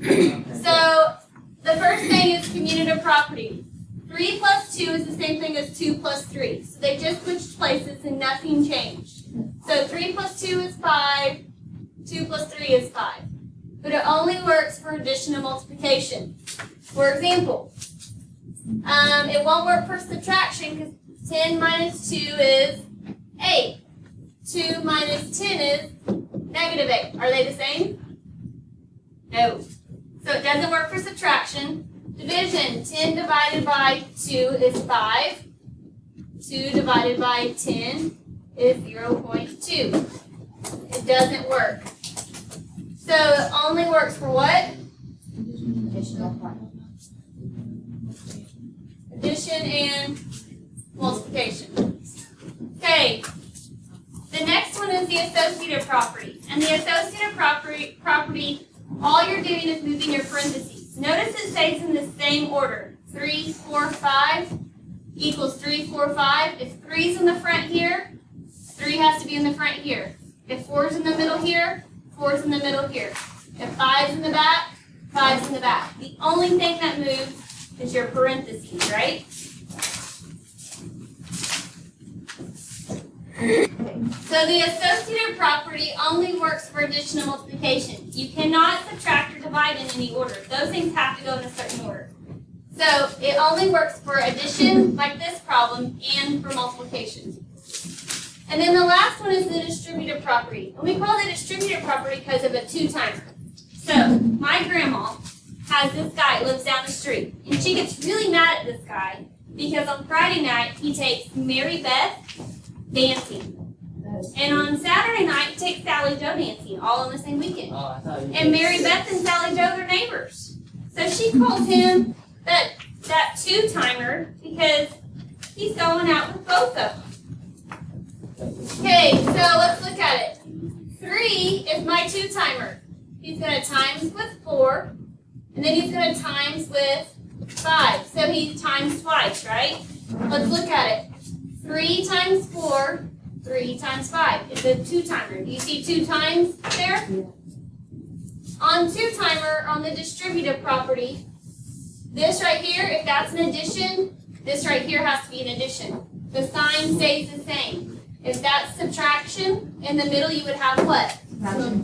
So the first thing is commutative property. 3 plus 2 is the same thing as 2 plus 3. So they just switched places and nothing changed. So 3 plus 2 is 5, 2 plus 3 is 5. But it only works for addition and multiplication. For example, it won't work for subtraction because 10 minus 2 is 8. 2 minus 10 is negative 8. Are they the same? No. So it doesn't work for subtraction. Division, 10 divided by 2 is 5. 2 divided by 10 is 0.2. It doesn't work. So it only works for what? Addition and multiplication. Okay. The next one is the associative property. And the associative property, all you're doing is moving your parentheses. Notice it stays in the same order. 3, 4, 5 equals 3, 4, 5. If 3 is in the front here, 3 has to be in the front here. If 4 is in the middle here, 4 is in the middle here. If 5 is in the back, 5 is in the back. The only thing that moves is your parentheses, right? So the associative property only works for addition and multiplication. You cannot subtract or divide in any order. Those things have to go in a certain order. So it only works for addition, like this problem, and for multiplication. And then the last one is the distributive property. And we call it a distributive property because of a 2-timer. So my grandma has this guy that lives down the street. And she gets really mad at this guy because on Friday night he takes Mary Beth dancing. And on Saturday night he takes Sally Joe dancing, all on the same weekend. And Mary Beth and Sally Joe are neighbors. So she calls him that 2-timer because he's going out with both of them. Okay, so let's look at it. 3 is my 2-timer. He's going to times with 4, and then he's going to times with 5. So he times twice, right? Let's look at it. 3 times 4, 3 times 5. It's a 2-timer. Do you see 2 times there? On 2-timer, on the distributive property, this right here, if that's an addition, this right here has to be an addition. The sign stays the same. If that's subtraction, in the middle you would have what?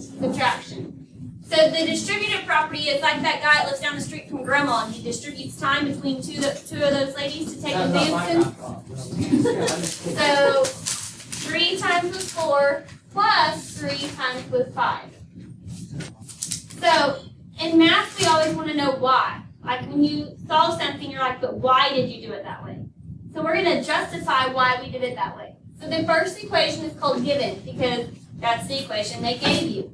Subtraction. So the distributive property is like that guy that lives down the street from Grandma, and he distributes time between two of those ladies to take them dancing. So 3 times with 4 plus 3 times with 5. So in math, we always want to know why. Like when you solve something, you're like, but why did you do it that way? So we're going to justify why we did it that way. So the first equation is called given because that's the equation they gave you.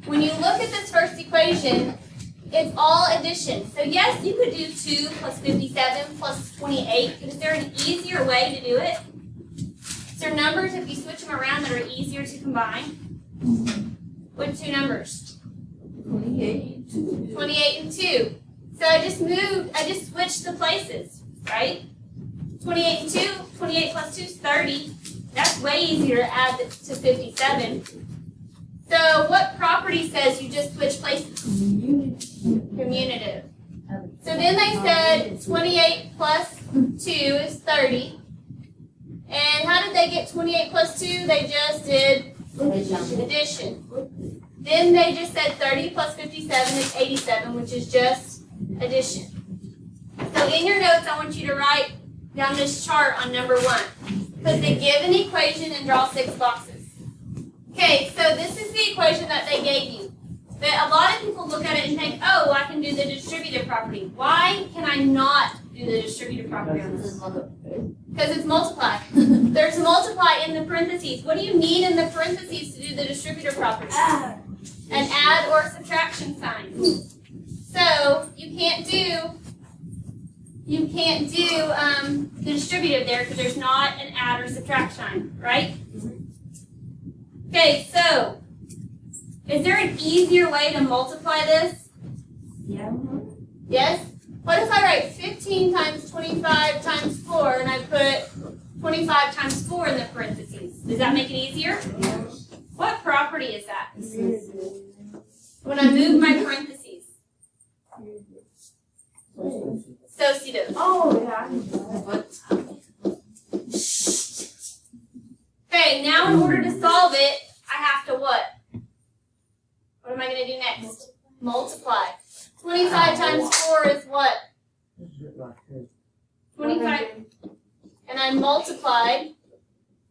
When you look at this first equation, it's all addition. So yes, you could do 2 plus 57 plus 28, but is there an easier way to do it? Is there numbers, if you switch them around, that are easier to combine? What 2 numbers? 28 and 2. So I just switched the places, right? 28 and 2, 28 plus 2 is 30. That's way easier to add to 57. So what property says you just switch places? Commutative. So then they said 28 plus 2 is 30. And how did they get 28 plus 2? They just did addition. Then they just said 30 plus 57 is 87, which is just addition. So in your notes, I want you to write down this chart on number 1. Put the given equation and draw 6 boxes. Okay, so this is the equation that they gave you. But a lot of people look at it and think, oh, I can do the distributive property. Why can I not do the distributive property on this? Because it's multiply. There's multiply in the parentheses. What do you need in the parentheses to do the distributive property? An add or subtraction sign. So you can't do the distributive there because there's not an add or subtract sign, right? Okay, so is there an easier way to multiply this? Yeah. Yes? What if I write 15 times 25 times 4 and I put 25 times 4 in the parentheses? Does that make it easier? What property is that? When I move my parentheses. Associative. Oh, yeah. Okay, now in order to solve it, I have to what? What am I going to do next? Multiply. 25 times 4 is what? 25. And I multiplied.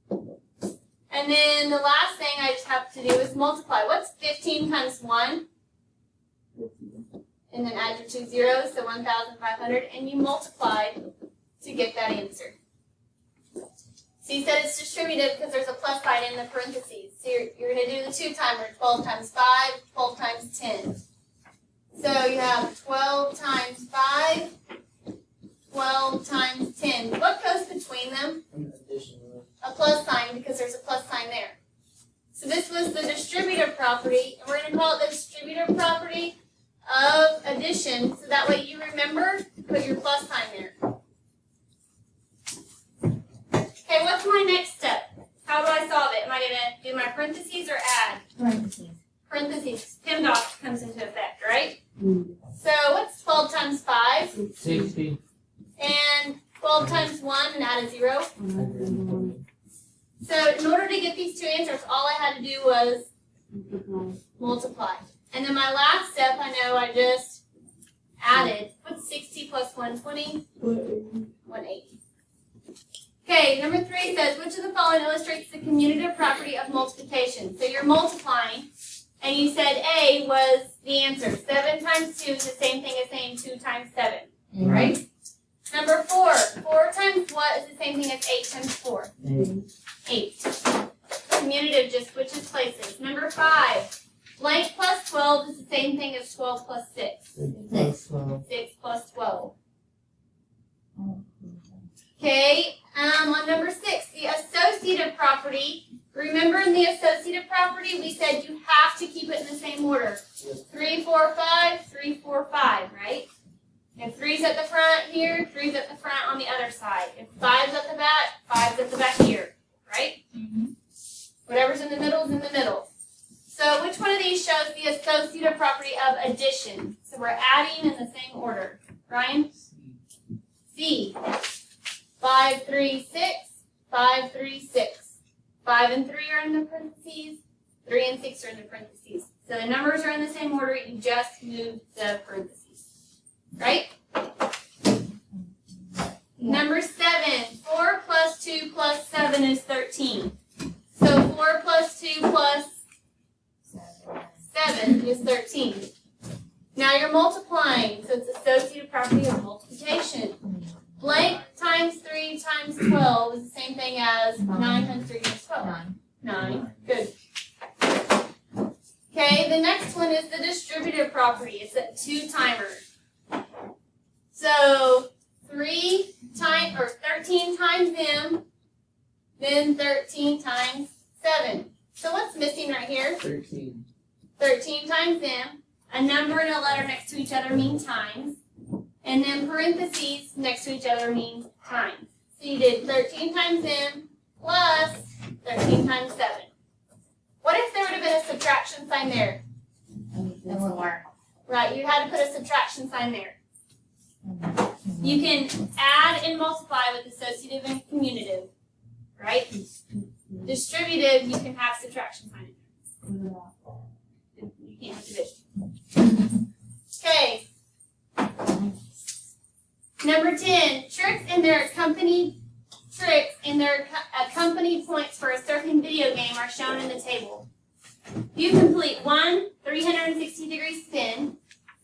And then the last thing I just have to do is multiply. What's 15 times 1? And then add your 2 zeros, so 1,500. And you multiplied to get that answer. So you said it's distributive because there's a plus sign in the parentheses. So you're going to do the 2-timer, 12 times 5, 12 times 10. So you have 12 times 5, 12 times 10. What goes between them? A plus sign, because there's a plus sign there. So this was the distributive property, and we're going to call it the distributive property of addition, so that way you remember, put your plus sign there. Okay, what's my next step? How do I solve it? Am I going to do my parentheses or add? Parentheses. Parentheses. PIMDOC comes into effect, right? So what's 12 times 5? 60. And 12 times 1 and add a 0. So in order to get these two answers, all I had to do was multiply. And then my last step, I know I just added. What's 60 plus 120? 180. Okay, number 3 says, which of the following illustrates the commutative property of multiplication? So you're multiplying, and you said A was the answer. 7 times 2 is the same thing as saying 2 times 7, right? Number 4, 4 times what is the same thing as 8 times 4? 8. Commutative just switches places. Number 5, blank plus 12 is the same thing as 12 plus 6. 6 plus 12. Okay, on number 6, the associative property. Remember in the associative property, we said you have to keep it in the same order. 3, 4, 5, 3, 4, 5, right? If 3's at the front here, 3's at the front on the other side. If 5's at the back, 5's at the back here, right? Whatever's in the middle is in the middle. So which one of these shows the associative property of addition? So we're adding in the same order. Ryan? C. 5, 3, 6. 5, 3, 6. 5 and 3 are in the parentheses. 3 and 6 are in the parentheses. So the numbers are in the same order. You just move the parentheses. Right? Number 7. 4 plus 2 plus 7 is 13. So 4 plus 2 plus 7 is 13. Now you're multiplying. So it's associative property of multiplication. Blank times 3 times 12 is the same thing as 9 times 3 times 12. 9. Good. Okay, the next one is the distributive property. It's a 2-timer. So 13 times m, then 13 times 7. So what's missing right here? 13. 13 times m. A number and a letter next to each other mean times. And then parentheses next to each other mean times. So you did 13 times m plus 13 times 7. What if there would have been a subtraction sign there? It won't work. Right, you had to put a subtraction sign there. You can add and multiply with associative and commutative, right? Distributive, you can have subtraction sign in there. You can't have division. Okay. Number 10, tricks and their accompanied points for a certain video game are shown in the table. You complete 1 360-degree spin,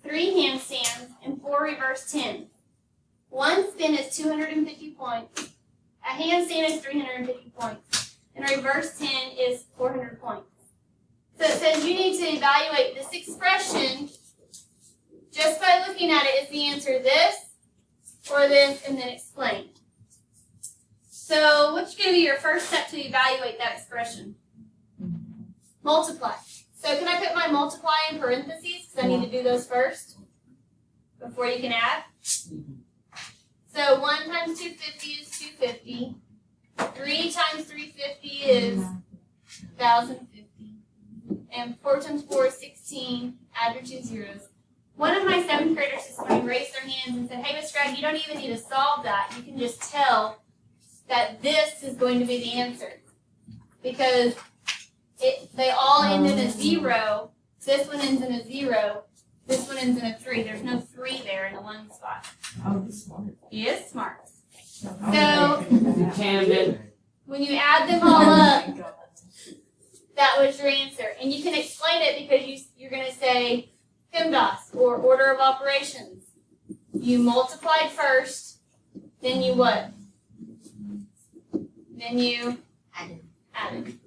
3 handstands, and 4 reverse 10. One spin is 250 points, a handstand is 350 points, and a reverse 10 is 400 points. So it says you need to evaluate this expression just by looking at it. Is the answer this or this, and then explain. So what's going to be your first step to evaluate that expression? Multiply. So can I put my multiply in parentheses because I need to do those first before you can add? So 1 times 250 is 250. 3 times 350 is 1,050. And 4 times 4 is 16. Add your 2 zeros. One of my 7th graders this morning raised their hands and said, hey, Miss Greg, you don't even need to solve that. You can just tell that this is going to be the answer. Because they all end in a 0. This one ends in a 0. This one ends in a 3. There's no 3 there in the 1 spot. Oh, he's smart. He is smart. So When you add them all up, that was your answer. And you can explain it because you're going to say PEMDAS, or order of operations. You multiplied first, then you what? Then you added.